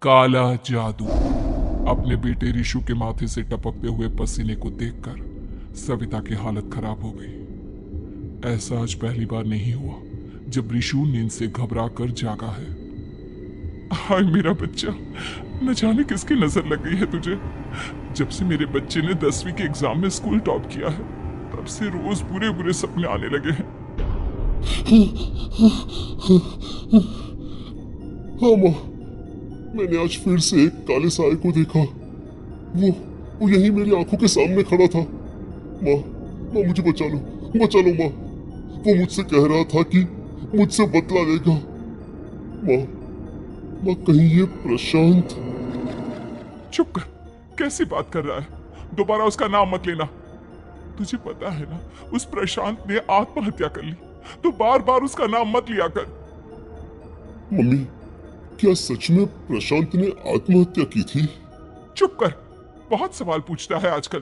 काला जादू। अपने बेटे रिशु के माथे से टपकते हुए पसीने को देखकर सविता की हालत खराब हो गई। ऐसा आज पहली बार नहीं हुआ जब रिशु नींद से घबरा कर जागा है। हाय मेरा बच्चा, न जाने किसकी नजर लग गई है तुझे। जब से मेरे बच्चे ने 10वीं के एग्जाम में स्कूल टॉप किया है तब से रोज बुरे बुरे सपने आने लगे हैं। हाँ माँ, मैंने आज फिर से एक काले साए को देखा। वो यहीं मेरी आंखों के सामने खड़ा था। माँ, माँ मुझे बचा लो माँ। वो मुझसे कह रहा था कि मुझसे बदला लेगा। माँ कहीं ये प्रशांत। चुप कर, कैसी बात कर रहा है? दोबारा उसका नाम मत लेना। तुझे पता है ना, उस प्रशांत ने आत्महत्या कर ली। तो बार बार उसका नाम मत लिया कर। मम्मी, क्या सच में प्रशांत ने आत्महत्या की थी? चुप कर, बहुत सवाल पूछता है आजकल।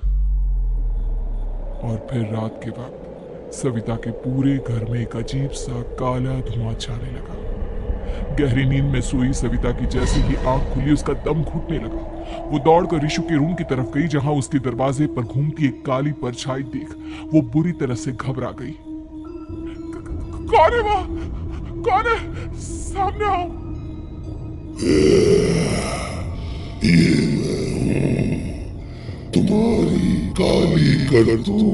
और फिर रात के वक्त सविता के पूरे घर में एक अजीब सा काला धुआं छाने लगा। गहरी नींद में सोई सविता की जैसे ही आंख खुली उसका दम घुटने लगा। वो दौड़कर रिशु के रूम की तरफ गई जहां उसके दरवाजे पर घूमती एक काली परछाई देख वो बुरी तरह से घबरा गई। कौन है वहां? कौन है? सामने आओ। ये मैं हूं, तुम्हारी काली करतूत।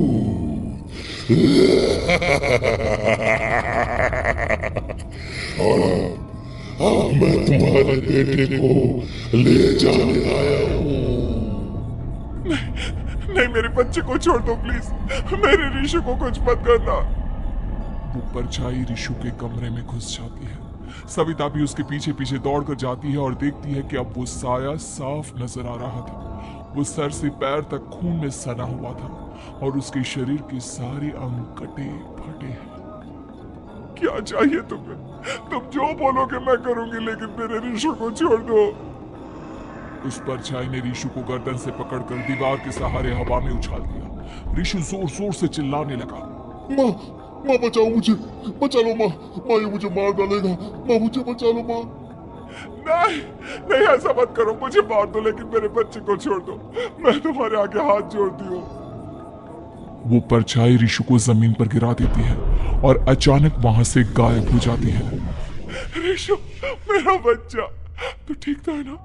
और मैं तुम्हारे बेटे को ले जाने आया हूँ। नहीं, मेरे बच्चे को छोड़ दो प्लीज। मेरे रिशु को कुछ मत करना। वो परछाई रिशु के कमरे में घुस जाती है। सविता भी उसके पीछे पीछे दौड़कर जाती है और देखती है कि अब वो साया साफ नजर आ रहा था। वो सर से पैर तक खून में सना हुआ था और उसके शरीर के सारे अंग कटे फटे हैं। क्या चाहिए तुम्हें? तुम जो बोलोगे मैं करूंगी, लेकिन मेरे रिशु को छोड़ दो। उस परछाई ने रिशु को गर्दन से पकड़कर दीवार के सहारे हवा में उछाल दिया। रिशु जोर जोर से चिल्लाने लगा। माँ बचाओ मुझे, बचा लो माँ। ये मुझे मार डालेगा। माँ मुझे बचा लो माँ। नहीं, ऐसा मत करो। मुझे मार दो लेकिन मेरे बच्चे को छोड़ दो। मैं तुम्हारे आगे हाथ जोड़ती हूँ। वो परछाई रिशु को जमीन पर गिरा देती है और अचानक वहां से गायब हो जाती है। रिशु, मेरा बच्चा, तू ठीक था ना?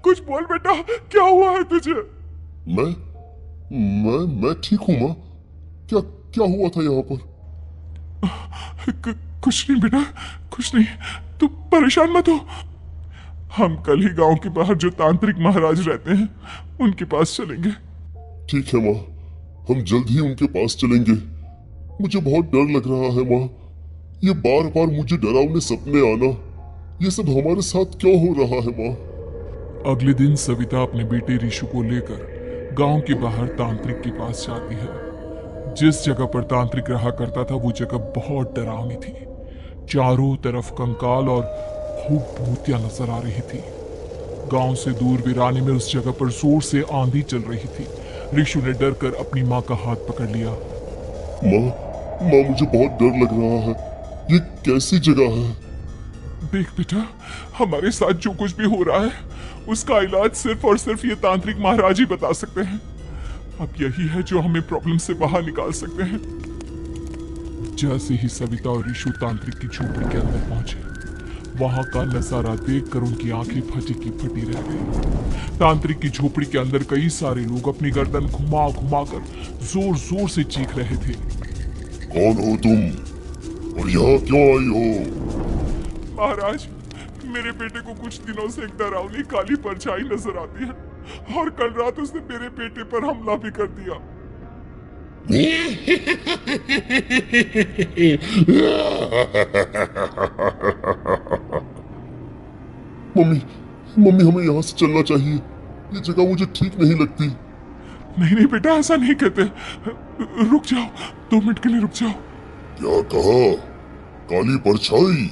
कुछ बोल बेटा, क्या हुआ है तुझे? मैं ठीक हूँ माँ। क्या हुआ था यहाँ पर? कुछ नहीं बेटा, कुछ नहीं। तू परेशान मत हो। हम कल ही गांव के बाहर जो तांत्रिक महाराज रहते हैं उनके पास चलेंगे। ठीक है माँ, हम जल्द ही उनके पास चलेंगे। मुझे बहुत डर लग रहा है माँ। ये बार बार मुझे डरावने सपने आना, ये सब हमारे साथ क्यों हो रहा है माँ? अगले दिन सविता अपने बेटे रिशु को लेकर गांव के बाहर तांत्रिक के पास जाती है। जिस जगह पर तांत्रिक रहा करता था वो जगह बहुत डरावनी थी। चारों तरफ कंकाल और भूतियां नजर आ रही थी। गांव से दूर वीराने में उस जगह पर जोर से आंधी चल रही थी। रिशु ने डर कर अपनी माँ का हाथ पकड़ लिया। माँ मुझे बहुत डर लग रहा है। ये कैसी जगह है? देख बेटा, हमारे साथ जो कुछ भी हो रहा है उसका इलाज सिर्फ और सिर्फ ये तांत्रिक महाराज ही बता सकते हैं। अब यही है जो हमें प्रॉब्लम से बाहर निकाल सकते हैं। जैसे ही सविता और रिशु तांत्रिक की झोपड़ी के अंदर पहुंचे, वहां का नजारा देखकर उनकी आंखें फटी की फटी रह गई। तांत्रिक की झोपड़ी के अंदर कई सारे लोग अपनी गर्दन घुमा घुमा कर जोर जोर से चीख रहे थे। कौन हो तुम और यहाँ क्यों आई हो? महाराज, मेरे बेटे को कुछ दिनों से एक डरावनी काली परछाई नजर आती है और कल रात उसने मेरे बेटे पर हमला भी कर दिया। मम्मी हमें यहाँ से चलना चाहिए। ये जगह मुझे ठीक नहीं लगती। नहीं बेटा, ऐसा नहीं कहते। रुक जाओ, 2 मिनट के लिए रुक जाओ। क्या कहा? काली परछाई?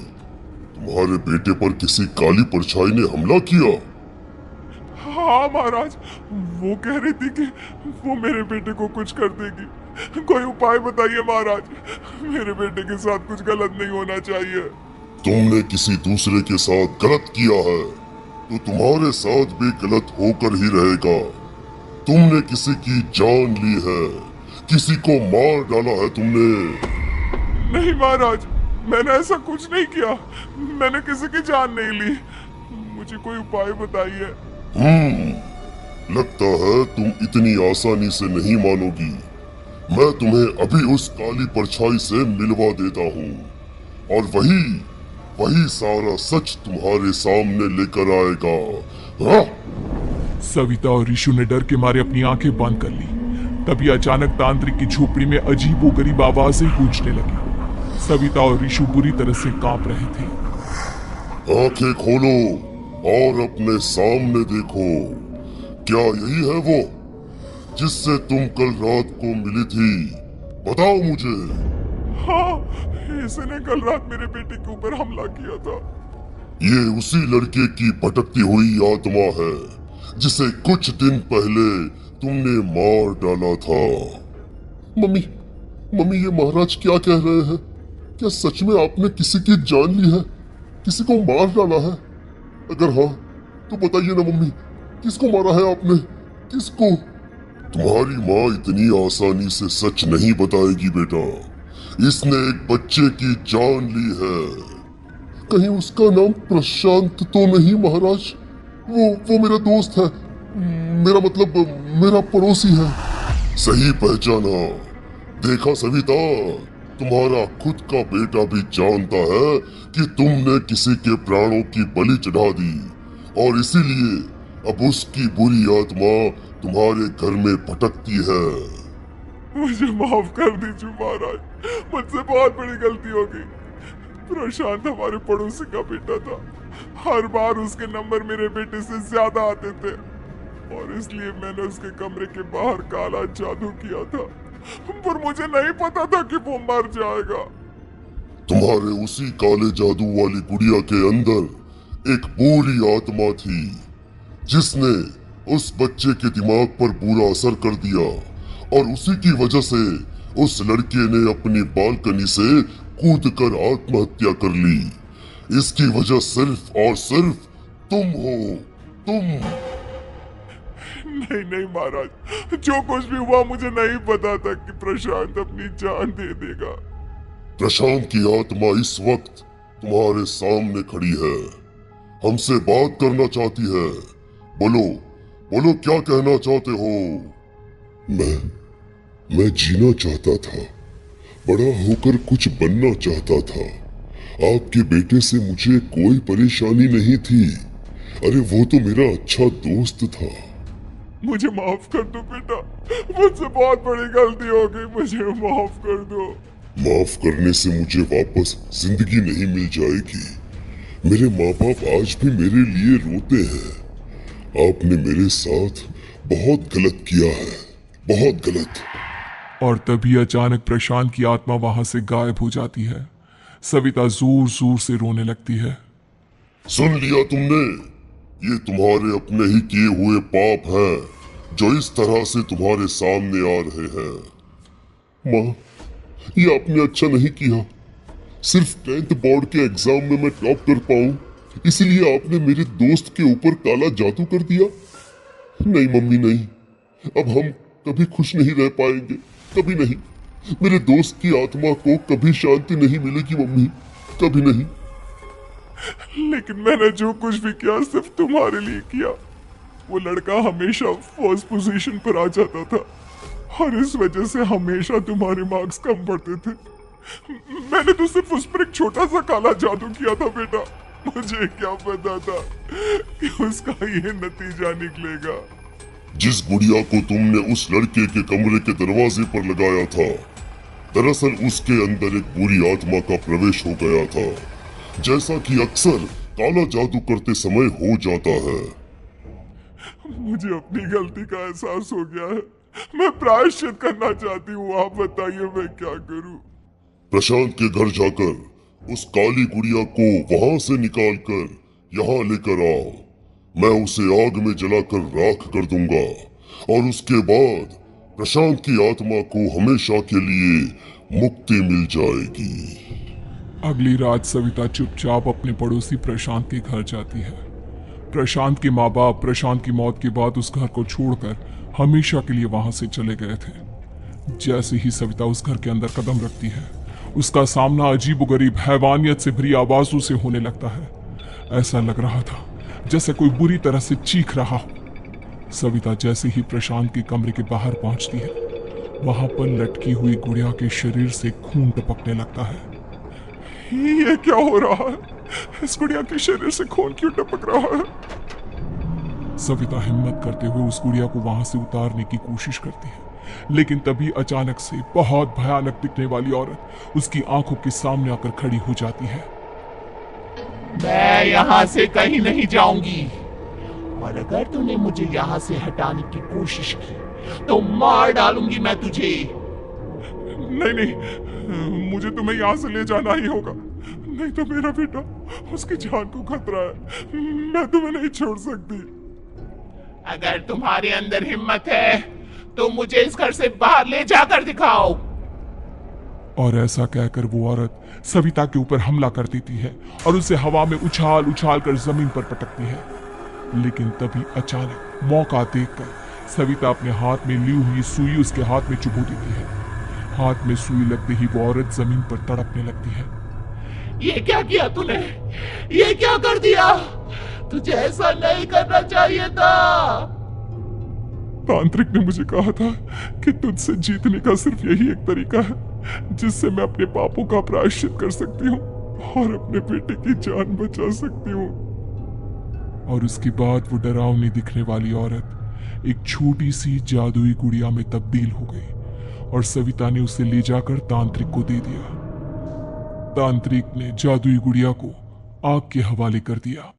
तुम्हारे बेटे पर किसी काली परछाई ने हमला किया? हाँ महाराज, वो कह रही थी कि वो मेरे बेटे को कुछ कर देगी। कोई उपाय बताइए महाराज, मेरे बेटे के साथ कुछ गलत नहीं होना चाहिए। तुमने किसी दूसरे के साथ गलत किया है। तो तुम्हारे साथ भी गलत होकर ही रहेगा। तुमने किसी की जान ली है, किसी को मार डाला है तुमने। नहीं महाराज, मैंने ऐसा कुछ नहीं किया। मैंने किसी की जान नहीं ली। मुझे कोई उपाय बताइए। लगता है तुम इतनी आसानी से नहीं मानोगी। मैं तुम्हें अभी उस काली परछाई से मिलवा देता हूँ और वही सारा सच तुम्हारे सामने लेकर आएगा। हाँ? सविता और ऋषु ने डर के मारे अपनी आंखें बंद कर ली। तभी अचानक तांत्रिक की झोपड़ी में अजीबोगरीब आवाजें गूंजने लगी। सविता और ऋषु बुरी तरह से कांप रहे थे। आंखें खोलो और अपने सामने देखो। क्या यही है वो जिससे तुम कल रात को मिली थी? बताओ मुझे। हाँ, इसने कल रात मेरे बेटे के ऊपर हमला किया था। ये उसी लड़के की भटकती हुई आत्मा है जिसे कुछ दिन पहले तुमने मार डाला था। मम्मी ये महाराज क्या कह रहे हैं? क्या सच में आपने किसी की जान ली है, किसी को मार डाला है? अगर हाँ तो बताइए ना मम्मी, किसको मारा है आपने? किसको? तुम्हारी माँ इतनी आसानी से सच नहीं बताएगी बेटा। इसने एक बच्चे की जान ली है। कहीं उसका नाम प्रशांत तो नहीं महाराज? वो मेरा दोस्त है, मेरा मतलब मेरा पड़ोसी है। सही पहचाना। देखा सविता, तुम्हारा खुद का बेटा भी जानता है कि तुमने किसी के प्राणों की बलि चढ़ा दी और इसीलिए अब उसकी बुरी आत्मा तुम्हारे घर में भटकती है। मुझे माफ कर दीजिए महाराज, मुझसे बहुत बड़ी गलती हो गई। प्रशांत हमारे पड़ोसी का बेटा था। हर बार उसके नंबर मेरे बेटे से ज्यादा आते थे और इसलिए मैंने उसके कमरे के बाहर काला जादू किया था, पर मुझे नहीं पता था कि वो मर जाएगा। तुम्हारे उसी काले जादू वाली गुड़िया के अंदर एक बुरी आत्मा थी जिसने उस बच्चे के दिमाग पर बुरा असर कर दिया और उसी की वजह से उस लड़के ने अपनी बालकनी से कूदकर आत्महत्या कर ली। इसकी वजह सिर्फ और सिर्फ तुम हो, तुम। नहीं महाराज, जो कुछ भी हुआ मुझे नहीं पता था कि प्रशांत अपनी जान दे देगा। प्रशांत की आत्मा इस वक्त तुम्हारे सामने खड़ी है, हमसे बात करना चाहती है। बोलो क्या कहना चाहते हो? मैं जीना चाहता था, बड़ा होकर कुछ बनना चाहता था। आपके बेटे से मुझे कोई परेशानी नहीं थी। अरे वो तो मेरा अच्छा दोस्त था। मुझे माफ कर दो बेटा, मुझसे बहुत बड़ी गलती हो गई, मुझे माफ कर दो। माफ करने से मुझे वापस जिंदगी नहीं मिल जाएगी। मेरे माँ बाप आज भी मेरे लिए रोते हैं। आपने मेरे साथ बहुत गलत किया है, बहुत गलत। और तभी अचानक प्रशांत की आत्मा वहां से गायब हो जाती है। सविता जोर जोर से रोने लगती है। सुन लिया तुमने? ये तुम्हारे अपने ही किए हुए पाप हैं जो इस तरह से तुम्हारे सामने आ रहे हैं। माँ, ये आपने अच्छा नहीं किया। सिर्फ 10th बोर्ड के एग्जाम में मैं टॉप कर पाऊं, इसीलिए आपने मेरे दोस्त के ऊपर काला जादू कर दिया। नहीं मम्मी नहीं, अब हम कभी खुश नहीं रह पाएंगे, कभी नहीं। मेरे दोस्त की आत्मा को कभी शांति नहीं मिलेगी मम्मी, कभी नहीं। लेकिन मैंने जो कुछ भी किया सिर्फ तुम्हारे लिए किया। वो लड़का हमेशा फर्स्ट पोजीशन पर आ जाता था और इस वजह से हमेशा तुम्हारे मार्क्स कम पड़ते थे। मैंने तो सिर्फ उस पर एक छोटा सा काला जादू किया था बेटा। मुझे क्या पता था कि उसका ये नतीजा निकलेगा। जिस गुड़िया को तुमने उस लड़के के कमरे के दरवाजे पर लगाया था, दरअसल उसके अंदर एक बुरी आत्मा का प्रवेश हो गया था, जैसा कि अक्सर काला जादू करते समय हो जाता है। मुझे अपनी गलती का एहसास हो गया है। मैं प्रायश्चित करना चाहती हूँ, आप बताइए मैं क्या करूँ? प्रशांत के घर जाकर उस काली गुड़िया को वहां से निकालकर यहाँ लेकर आओ। मैं उसे आग में जलाकर राख कर दूंगा और उसके बाद प्रशांत की आत्मा को हमेशा के लिए मुक्ति मिल जाएगी। अगली रात सविता चुपचाप अपने पड़ोसी प्रशांत के घर जाती है। प्रशांत के माँ बाप प्रशांत की मौत के बाद उस घर को छोड़कर हमेशा के लिए वहां से चले गए थे। जैसे ही सविता उस घर के अंदर कदम रखती है, उसका सामना अजीबोगरीब हैवानियत से भरी आवाजों से होने लगता है। ऐसा लग रहा था जैसे कोई बुरी तरह से चीख रहा हो। सविता जैसे ही प्रशांत के कमरे के बाहर पहुंचती है, वहां पर लटकी हुई गुड़िया के शरीर से खून टपकने लगता है। ये क्या हो रहा है? इस गुड़िया के शरीर से खून क्यों टपक रहा है? सविता हिम्मत करते हुए उस गुड़िया को वहां से उतारने की कोशिश करती है, लेकिन तभी अचानक से बहुत भयानक दिखने वाली औरत उसकी आंखों के सामने आकर खड़ी हो जाती है। मैं यहाँ से कहीं नहीं जाऊंगी, और अगर तूने मुझे यहाँ से हटाने की कोशिश की तो मार डालूंगी मैं तुझे। नहीं नहीं, मुझे तुम्हें यहाँ से ले जाना ही होगा, नहीं तो मेरा बेटा, उसकी जान को खतरा है। मैं तुम्हें नहीं छोड़ सकती। अगर तुम्हारे अंदर हिम्मत है तो मुझे इस घर से बाहर ले जाकर दिखाओ। और ऐसा कहकर वो औरत सविता के ऊपर हमला कर देती है और उसे हवा में उछाल उछाल कर जमीन पर पटकती है। लेकिन तभी अचानक मौका देखकर सविता अपने हाथ में ली हुई सुई उसके हाथ में चुभो देती है। हाथ में सुई लगते ही वो औरत जमीन पर तड़पने लगती है। ये क्या किया तूने? ये क्या कर दिया? तुझे ऐसा नहीं करना चाहिए था। तांत्रिक ने मुझे कहा था कि तुझसे जीतने का सिर्फ यही एक तरीका है जिससे मैं अपने पापों का प्रायश्चित कर सकती हूँ और अपने बेटे की जान बचा सकती हूँ। और उसके बाद वो डरावनी दिखने वाली औरत एक छोटी सी जादुई गुड़िया में तब्दील हो गई और सविता ने उसे ले जाकर तांत्रिक को दे दिया। तांत्रिक ने जादुई गुड़िया को आग के हवाले कर दिया।